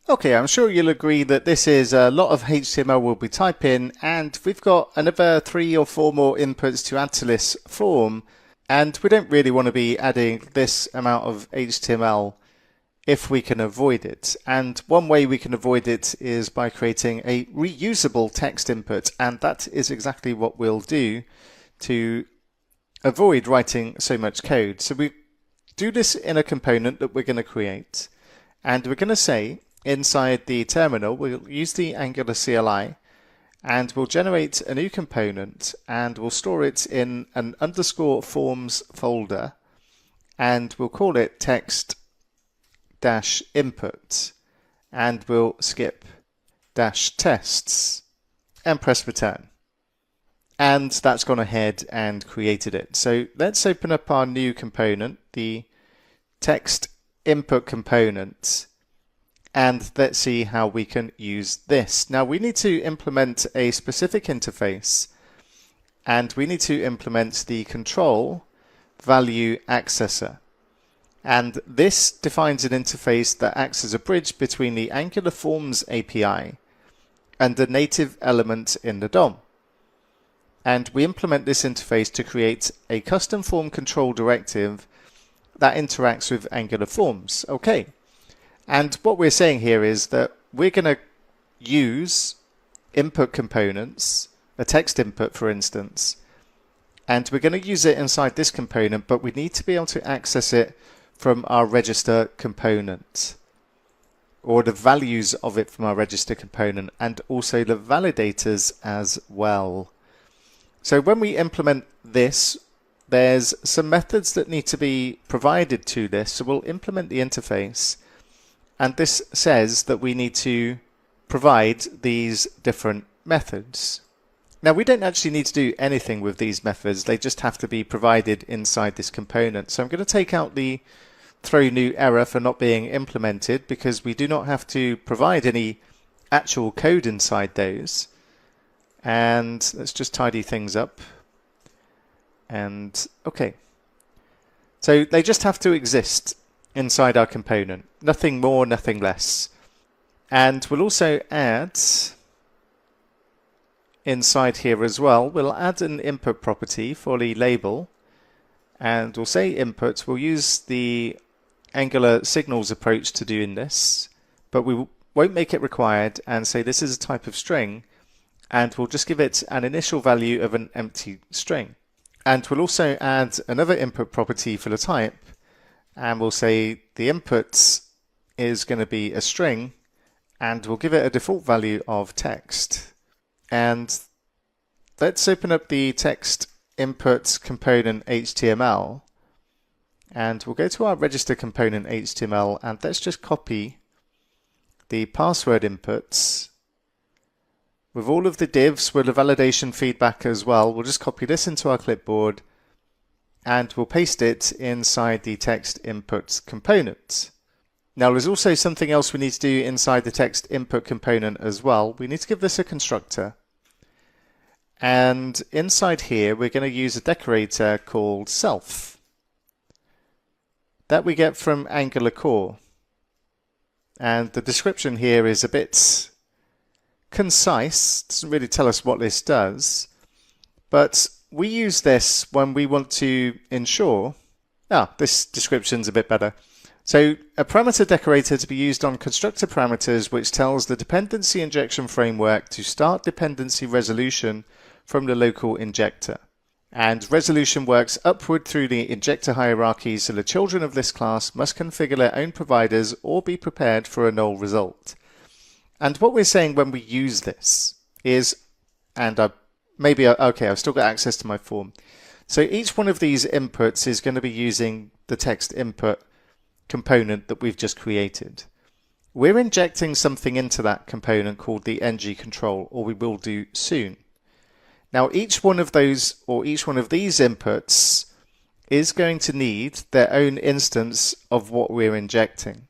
Okay, I'm sure you'll agree that this is a lot of HTML we'll be typing, and we've got another 3 or 4 more inputs to add to this form, and we don't really want to be adding this amount of HTML if we can avoid it. And one way we can avoid it is by creating a reusable text input, and that is exactly what we'll do to avoid writing so much code. So we do this in a component that we're going to create, and we're going to say inside the terminal, we'll use the Angular CLI, and we'll generate a new component, and we'll store it in an underscore forms folder, and we'll call it text dash input, and we'll skip dash tests and press return. And that's gone ahead and created it. So let's open up our new component, the text input component, and let's see how we can use this. Now we need to implement a specific interface, and we need to implement the control value accessor. And this defines an interface that acts as a bridge between the Angular Forms API and the native element in the DOM. And we implement this interface to create a custom form control directive that interacts with Angular Forms. Okay. And what we're saying here is that we're going to use input components, a text input for instance, and we're going to use it inside this component, but we need to be able to access it from our register component, or the values of it from our register component, and also the validators as well. So when we implement this, there's some methods that need to be provided to this. So we'll implement the interface, and this says that we need to provide these different methods. Now we don't actually need to do anything with these methods, they just have to be provided inside this component. So I'm going to take out the throw new error for not being implemented, because we do not have to provide any actual code inside those. And let's just tidy things up. And okay. So they just have to exist inside our component. Nothing more, nothing less. And we'll also add inside here as well, we'll add an input property for the label, and we'll say input. We'll use the Angular signals approach to doing this, but we won't make it required, and say this is a type of string, and we'll just give it an initial value of an empty string. And we'll also add another input property for the type, and we'll say the input is going to be a string, and we'll give it a default value of text. And let's open up the text input component HTML, and we'll go to our register component HTML, and let's just copy the password inputs with all of the divs with the validation feedback as well. We'll just copy this into our clipboard, and we'll paste it inside the text input component. Now there's also something else we need to do inside the text input component as well. We need to give this a constructor. And inside here we're going to use a decorator called self that we get from Angular Core. And the description here is a bit concise, doesn't really tell us what this does, but we use this when we want to ensure, this description's a bit better. So a parameter decorator to be used on constructor parameters, which tells the dependency injection framework to start dependency resolution from the local injector. And resolution works upward through the injector hierarchy, so the children of this class must configure their own providers or be prepared for a null result. And what we're saying when we use this is, and I've still got access to my form. So each one of these inputs is going to be using the text input component that we've just created. We're injecting something into that component called the ng control, or we will do soon. Now each one of those, or each one of these inputs, is going to need their own instance of what we're injecting.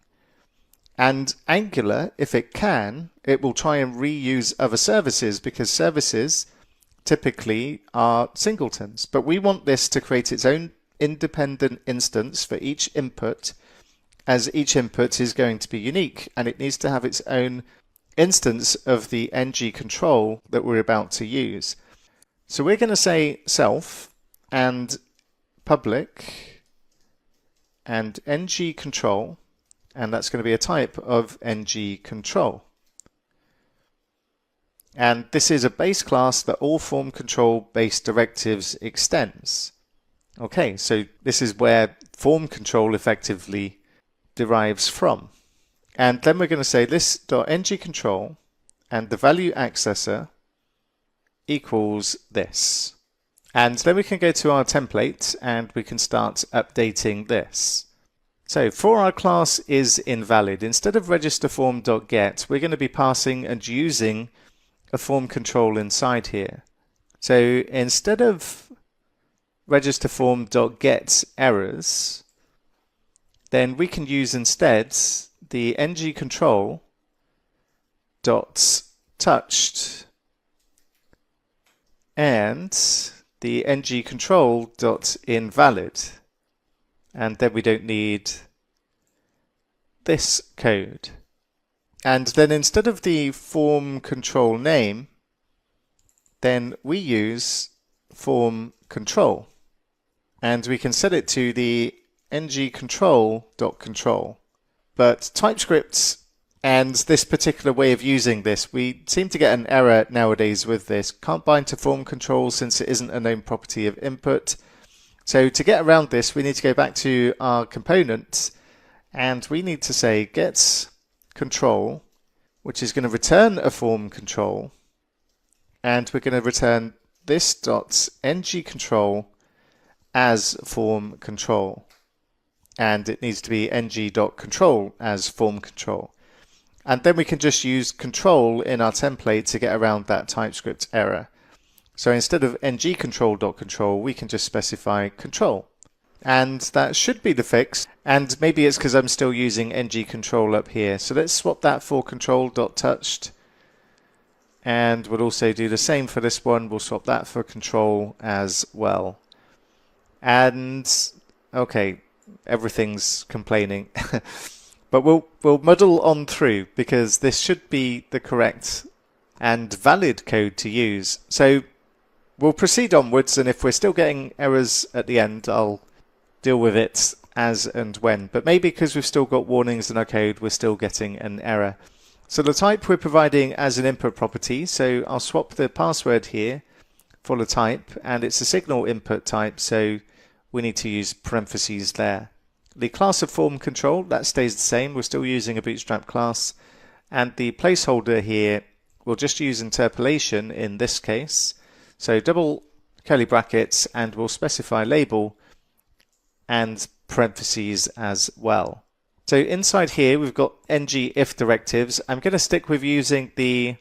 And Angular, if it can, it will try and reuse other services, because services typically are singletons. But we want this to create its own independent instance for each input, as each input is going to be unique and it needs to have its own instance of the ng control that we're about to use. So we're going to say self and public and ng control, and that's going to be a type of ng control. And this is a base class that all form control base directives extends. Okay, so this is where form control effectively derives from. And then we're going to say this.ng control and the value accessor equals this. And then we can go to our template and we can start updating this. So for our class is invalid, instead of registerForm.get, we're going to be passing and using a form control inside here. So instead of registerForm.get errors, then we can use instead the ng control dot touched and the ng control dot invalid, and then we don't need this code. And then instead of the form control name, then we use form control, and we can set it to the ng control.control. But TypeScript and this particular way of using this, we seem to get an error nowadays with this. Can't bind to form control since it isn't a known property of input. So to get around this, we need to go back to our component and we need to say get control, which is going to return a form control, and we're going to return this.ng control as form control, and it needs to be ng.control as form control. And then we can just use control in our template to get around that TypeScript error. So instead of ngcontrol.control, we can just specify control. And that should be the fix. And maybe it's because I'm still using ngcontrol up here. So let's swap that for control.touched. And we'll also do the same for this one. We'll swap that for control as well. And okay, everything's complaining. But we'll muddle on through because this should be the correct and valid code to use. So we'll proceed onwards, and if we're still getting errors at the end, I'll deal with it as and when. But maybe because we've still got warnings in our code, we're still getting an error. So the type we're providing as an input property, so I'll swap the password here for the type, and it's a signal input type, so we need to use parentheses there. The class of form control, that stays the same. We're still using a bootstrap class. And the placeholder here, we'll just use interpolation in this case. So double curly brackets, and we'll specify label and parentheses as well. So inside here, we've got ng if directives. I'm going to stick with using the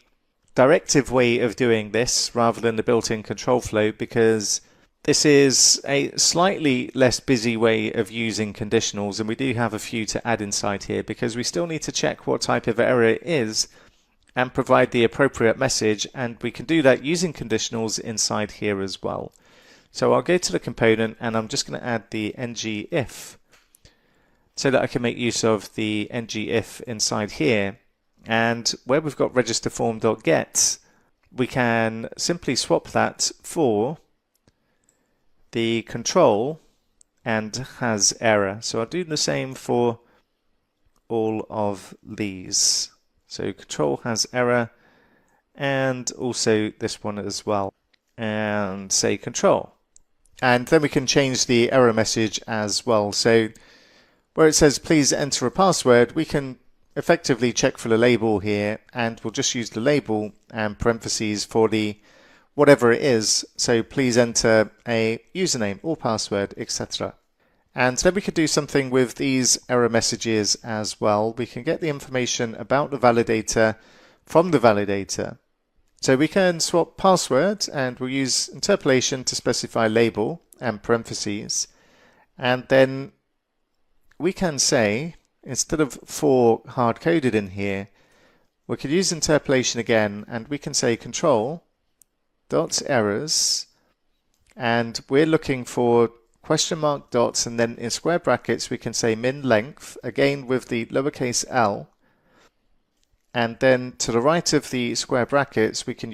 directive way of doing this rather than the built-in control flow, because this is a slightly less busy way of using conditionals, and we do have a few to add inside here because we still need to check what type of error it is and provide the appropriate message, and we can do that using conditionals inside here as well. So I'll go to the component and I'm just going to add the ng if so that I can make use of the ng if inside here, and where we've got registerForm.get, we can simply swap that for the control and has error. So I'll do the same for all of these. So control has error, and also this one as well, and say control. And then we can change the error message as well. So where it says please enter a password, we can effectively check for the label here, and we'll just use the label and parentheses for the whatever it is. So please enter a username or password, etc. And then we could do something with these error messages as well. We can get the information about the validator from the validator. So we can swap password, and we'll use interpolation to specify label and parentheses. And then we can say, instead of for hard-coded in here, we could use interpolation again, and we can say control dot errors, and we're looking for question mark dots, and then in square brackets we can say min length, again with the lowercase l, and then to the right of the square brackets we can use